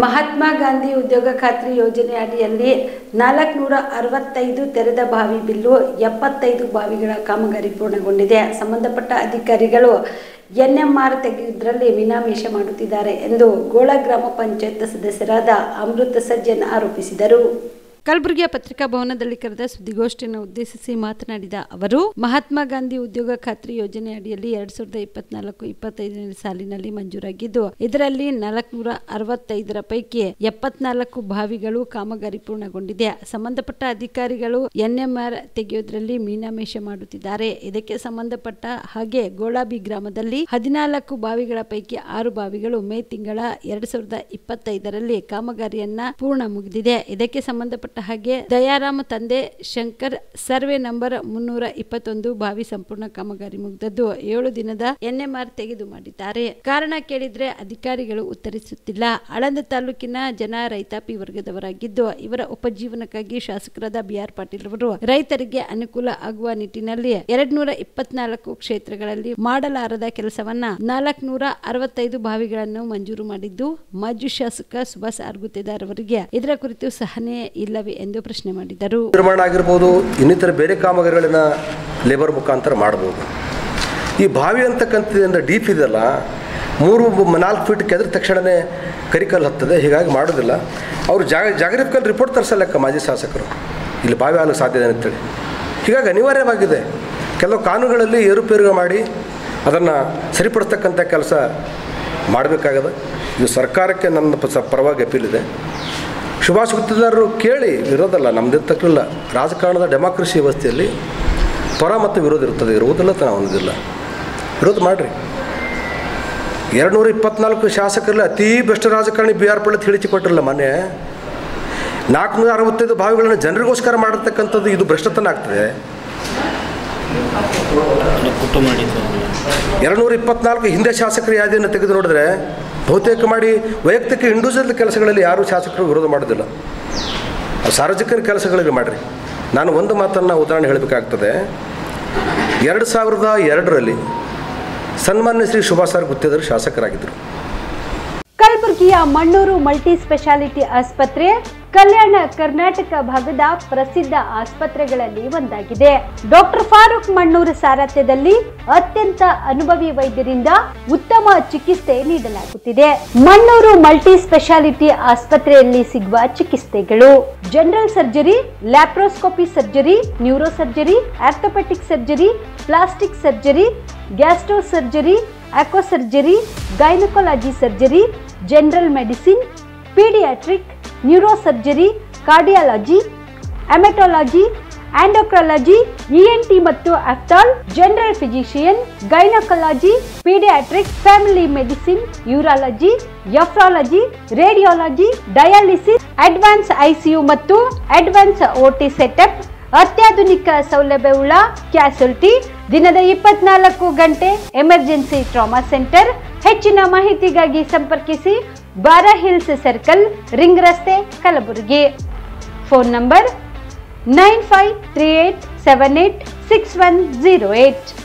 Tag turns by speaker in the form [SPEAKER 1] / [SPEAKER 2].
[SPEAKER 1] ಮಹಾತ್ಮ ಗಾಂಧಿ ಉದ್ಯೋಗ ಖಾತ್ರಿ ಯೋಜನೆ ಅಡಿಯಲ್ಲಿ 465 ತೆರೆದ ಬಾವಿ ಬಿಲ್ಲು 75 ಬಾವಿಗಳ ಕಾಮಗಾರಿ ಪೂರ್ಣಗೊಂಡಿದೆ. ಸಂಬಂಧಪಟ್ಟ ಅಧಿಕಾರಿಗಳು ಎನ್ಎಂಆರ್ ತೆಗೆಯುವುದರಲ್ಲಿ ಮೀನಾಮೇಷ ಮಾಡುತ್ತಿದ್ದಾರೆ ಎಂದು ಗೋಳ ಗ್ರಾಮ ಪಂಚಾಯತ್ ಸದಸ್ಯರಾದ ಅಮೃತ ಸಜ್ಜನ್ ಆರೋಪಿಸಿದರು. ಕಲಬುರಗಿಯ ಪತ್ರಿಕಾ ಭವನದಲ್ಲಿ ಕರೆದ ಸುದ್ದಿಗೋಷ್ಠಿಯನ್ನು ಉದ್ದೇಶಿಸಿ ಮಾತನಾಡಿದ ಅವರು, ಮಹಾತ್ಮ ಗಾಂಧಿ ಉದ್ಯೋಗ ಖಾತ್ರಿ ಯೋಜನೆ ಅಡಿಯಲ್ಲಿ 2024-25 ಸಾಲಿನಲ್ಲಿ ಮಂಜೂರಾಗಿದ್ದು, ಇದರಲ್ಲಿ 465 ಪೈಕಿ 74 ಬಾವಿಗಳು ಕಾಮಗಾರಿ ಪೂರ್ಣಗೊಂಡಿದೆ. ಸಂಬಂಧಪಟ್ಟ ಅಧಿಕಾರಿಗಳು ಎನ್ಎಂಆರ್ ತೆಗೆಯುವುದರಲ್ಲಿ ಮೀನಾಮೇಷ ಮಾಡುತ್ತಿದ್ದಾರೆ. ಇದಕ್ಕೆ ಸಂಬಂಧಪಟ್ಟ ಹಾಗೆ ಗೋಳಾಬಿ ಗ್ರಾಮದಲ್ಲಿ 14 ಬಾವಿಗಳ ಪೈಕಿ 6 ಬಾವಿಗಳು ಮೇ ತಿಂಗಳ 2025ರಲ್ಲಿ ಕಾಮಗಾರಿಯನ್ನ ಪೂರ್ಣ ಮುಗಿದಿದೆ. ಇದಕ್ಕೆ ಸಂಬಂಧಪಟ್ಟ ಹಾಗೆ ದಯಾರಾಮ್ ತಂದೆ ಶಂಕರ್ ಸರ್ವೆ ನಂಬರ್ 321 ಬಾವಿ ಸಂಪೂರ್ಣ ಕಾಮಗಾರಿ ಮುಗಿದದ್ದು 7 ದಿನದ ಎನ್ಎಂಆರ್ ತೆಗೆದು ಮಾಡಿದ್ದಾರೆ. ಕಾರಣ ಕೇಳಿದ್ರೆ ಅಧಿಕಾರಿಗಳು ಉತ್ತರಿಸುತ್ತಿಲ್ಲ. ಆಳಂದ ತಾಲೂಕಿನ ಜನ ರೈತಾಪಿ ವರ್ಗದವರಾಗಿದ್ದು, ಇವರ ಉಪಜೀವನಕ್ಕಾಗಿ ಶಾಸಕರಾದ BR ಪಾಟೀಲ್ ಅವರು ರೈತರಿಗೆ ಅನುಕೂಲ ಆಗುವ ನಿಟ್ಟಿನಲ್ಲಿ 224 ಕ್ಷೇತ್ರಗಳಲ್ಲಿ ಮಾಡಲಾರದ ಕೆಲಸವನ್ನ 465 ಬಾವಿಗಳನ್ನು ಮಂಜೂರು ಮಾಡಿದ್ದು, ಮಾಜಿ ಶಾಸಕ ಸುಭಾಸ್ ಆರ್ಗುತ್ತೇದಾರ್ ಅವರಿಗೆ ಇದರ ಕುರಿತು ಸಹನೆ ಇಲ್ಲ ಎಂದು ಪ್ರಶ್ನೆ ಮಾಡಿದರು.
[SPEAKER 2] ನಿರ್ಮಾಣ ಆಗಿರಬಹುದು, ಇನ್ನಿತರ ಬೇರೆ ಕಾಮಗಾರಿಗಳನ್ನ ಲೇಬರ್ ಮುಖಾಂತರ ಮಾಡಬಹುದು. ಈ ಬಾವಿ ಅಂತಕ್ಕಂಥದ್ದು ಡೀಪ್ ಇದೆಲ್ಲ 3-4 ಫೀಟ್ ಕೆದ್ರ ತಕ್ಷಣವೇ ಕರಿಕಲ್ ಹತ್ತದೆ. ಹೀಗಾಗಿ ಮಾಡೋದಿಲ್ಲ. ಅವರು ಜಾಗೃತಿಕಲ್ ರಿಪೋರ್ಟ್ ತರಿಸಲ್ಲಕ್ಕ ಮಾಜಿ ಶಾಸಕರು ಇಲ್ಲಿ ಬಾವಿ ಆಗಲು ಸಾಧ್ಯ ಅಂತೇಳಿ. ಹೀಗಾಗಿ ಅನಿವಾರ್ಯವಾಗಿದೆ. ಕೆಲವು ಕಾನೂನುಗಳಲ್ಲಿ ಏರುಪೇರು ಮಾಡಿ ಅದನ್ನು ಸರಿಪಡಿಸ್ತಕ್ಕಂಥ ಕೆಲಸ ಮಾಡಬೇಕಾಗದ. ಇದು ಸರ್ಕಾರಕ್ಕೆ ನನ್ನ ಪರವಾಗಿ ಅಪೀಲ್ ಇದೆ. ಸುಭಾಷ್ ಗುತ್ತಿದಾರರು ಕೇಳಿ ಇರೋದಲ್ಲ, ನಮ್ಮದಿರ್ತಕ್ಕಲ್ಲ. ರಾಜಕಾರಣದ ಡೆಮಾಕ್ರಸಿ ವ್ಯವಸ್ಥೆಯಲ್ಲಿ ಪರ ಮತ್ತು ವಿರೋಧ ಇರ್ತದೆ. ಇರುವುದಿಲ್ಲ ನಾವು ಅನ್ನೋದಿಲ್ಲ. ವಿರೋಧ ಮಾಡಿರಿ. 224 ಶಾಸಕರಲ್ಲಿ ಅತೀ ಬೆಸ್ಟ್ ರಾಜಕಾರಣಿ BR ಪಾಟೀಲ್ ತಿಳಿಸಿಕೊಟ್ಟಿರಲ್ಲ. ಮೊನ್ನೆ 465 ಬಾವಿಗಳನ್ನು ಜನರಿಗೋಸ್ಕರ ಮಾಡಿರ್ತಕ್ಕಂಥದ್ದು ಇದು ಭ್ರಷ್ಟತನ ಆಗ್ತದೆ. 224 ಹಿಂದೆ ಶಾಸಕರು ಯಾವ್ದೇನು ತೆಗೆದು ನೋಡಿದ್ರೆ ಬಹುತೇಕ ಮಾಡಿ ವೈಯಕ್ತಿಕ ಇಂಡಿವಿಜುವಲ್ ಕೆಲಸಗಳಲ್ಲಿ ಯಾರೂ ಶಾಸಕರು ವಿರೋಧ ಮಾಡೋದಿಲ್ಲ. ಸಾರ್ವಜನಿಕ ಕೆಲಸಗಳಿಗೆ ಮಾಡಿರಿ. ನಾನು ಒಂದು ಮಾತನ್ನು ಉದಾಹರಣೆ ಹೇಳಬೇಕಾಗ್ತದೆ. 2002ರಲ್ಲಿ ಸನ್ಮಾನ್ಯ ಶ್ರೀ ಸುಭಾಸ್ ಗುತ್ತೇದಾರ್ ಶಾಸಕರಾಗಿದ್ದರು.
[SPEAKER 3] ಕಲಬುರಗಿಯ ಮಣ್ಣೂರು ಮಲ್ಟಿ ಸ್ಪೆಷಾಲಿಟಿ ಆಸ್ಪತ್ರೆ ಕಲ್ಯಾಣ ಕರ್ನಾಟಕ ಭಾಗದ ಪ್ರಸಿದ್ಧ ಆಸ್ಪತ್ರೆಗಳಲ್ಲಿ ಒಂದಾಗಿದೆ. ಡಾಕ್ಟರ್ ಫಾರೂಕ್ ಮಣ್ಣೂರು ಸಾರಥ್ಯದಲ್ಲಿ ಅತ್ಯಂತ ಅನುಭವಿ ವೈದ್ಯರಿಂದ ಉತ್ತಮ ಚಿಕಿತ್ಸೆ ನೀಡಲಾಗುತ್ತಿದೆ. ಮಣ್ಣೂರು ಮಲ್ಟಿ ಸ್ಪೆಷಾಲಿಟಿ ಆಸ್ಪತ್ರೆಯಲ್ಲಿ ಸಿಗುವ ಚಿಕಿತ್ಸೆಗಳು: general surgery, laparoscopy surgery, neuro surgery, orthopaedic surgery, plastic surgery, gastro surgery, aqua surgery, gynaecology surgery, general medicine, paediatric, neuro surgery, cardiology, haematology, endocrinology, ENT ಮತ್ತು ophthal, general physician, gynaecology, paediatric, family medicine, urology, nephrology, radiology, dialysis, advance ICU ಮತ್ತು advance OT setup, ಅತ್ಯಾಧುನಿಕ ಸೌಲಭ್ಯವುಳ್ಳ ಕ್ಯಾಸುಲಿಟಿ, ದಿನದ 24 ಗಂಟೆ emergency trauma centre. ಹೆಚ್ಚಿನ ಮಾಹಿತಿಗಾಗಿ ಸಂಪರ್ಕಿಸಿ ಬಾರಾ hills circle, ring ರಸ್ತೆ, ಕಲಬುರಗಿ. Phone number 9538786108.